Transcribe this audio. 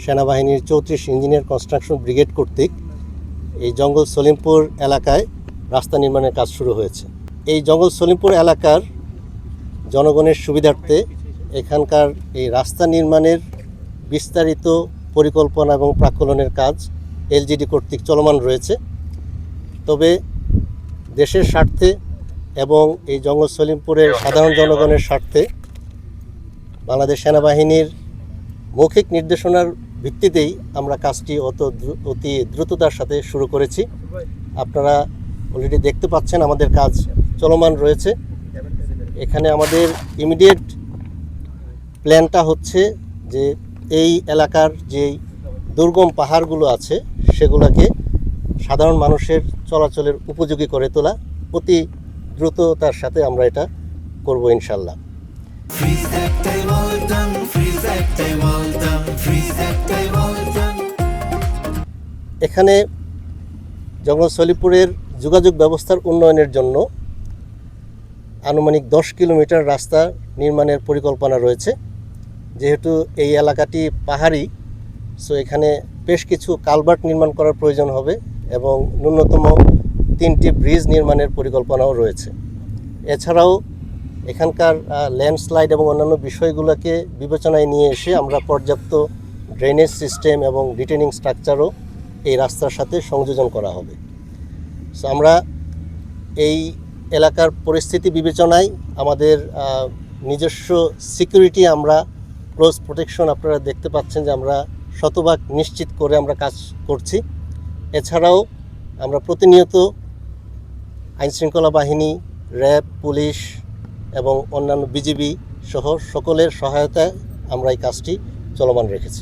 সেনাবাহিনীর 34 engineer construction brigade কর্তৃক এই জঙ্গল সলিমপুর এলাকায় রাস্তা নির্মাণের কাজ শুরু হয়েছে। এই জঙ্গল সলিমপুর এলাকার জনগণের সুবিধার্থে এখানকার এই রাস্তা নির্মাণের বিস্তারিত পরিকল্পনা এবং প্রাক্কলনের কাজ এলজিডি কর্তৃক চলমান রয়েছে। তবে দেশের স্বার্থে এবং এই জঙ্গল সলিমপুরের সাধারণ জনগণের স্বার্থে বাংলাদেশ সেনাবাহিনীর মৌখিক নির্দেশনার ভিত্তিতেই আমরা কাজটি অতি দ্রুততার সাথে শুরু করেছি। আপনারা অলরেডি দেখতে পাচ্ছেন আমাদের কাজ চলমান রয়েছে। এখানে আমাদের ইমিডিয়েট প্ল্যানটা হচ্ছে যে এই এলাকার যে দুর্গম পাহাড়গুলো আছে সেগুলোকে সাধারণ মানুষের চলাচলের উপযোগী করে তোলা। অতি দ্রুততার সাথে আমরা এটা করব ইনশাল্লাহ। এখানে জঙ্গল সলিমপুরের যোগাযোগ ব্যবস্থার উন্নয়নের জন্য আনুমানিক 10 কিলোমিটার রাস্তা নির্মাণের পরিকল্পনা রয়েছে। যেহেতু এই এলাকাটি পাহাড়ি, সো এখানে বেশ কিছু কালভার্ট নির্মাণ করার প্রয়োজন হবে এবং ন্যূনতম 3টি ব্রিজ নির্মাণের পরিকল্পনাও রয়েছে। এছাড়াও এখানকার ল্যান্ডস্লাইড এবং অন্যান্য বিষয়গুলোকে বিবেচনায় নিয়ে এসে আমরা পর্যাপ্ত ড্রেনেজ সিস্টেম এবং রিটেনিং স্ট্রাকচারও এই রাস্তার সাথে সংযোজন করা হবে। সো আমরা এই এলাকার পরিস্থিতি বিবেচনায় আমাদের নিজস্ব সিকিউরিটি আমরা ক্লোজ প্রোটেকশন আপনারা দেখতে পাচ্ছেন যে আমরা শতভাগ নিশ্চিত করে আমরা কাজ করছি। এছাড়াও আমরা প্রতিনিয়ত আইনশৃঙ্খলা বাহিনী, র্যাব, পুলিশ এবং অন্যান্য বিজিবি সহ সকলের সহায়তায় আমরা এই কাজটি চলমান রেখেছি।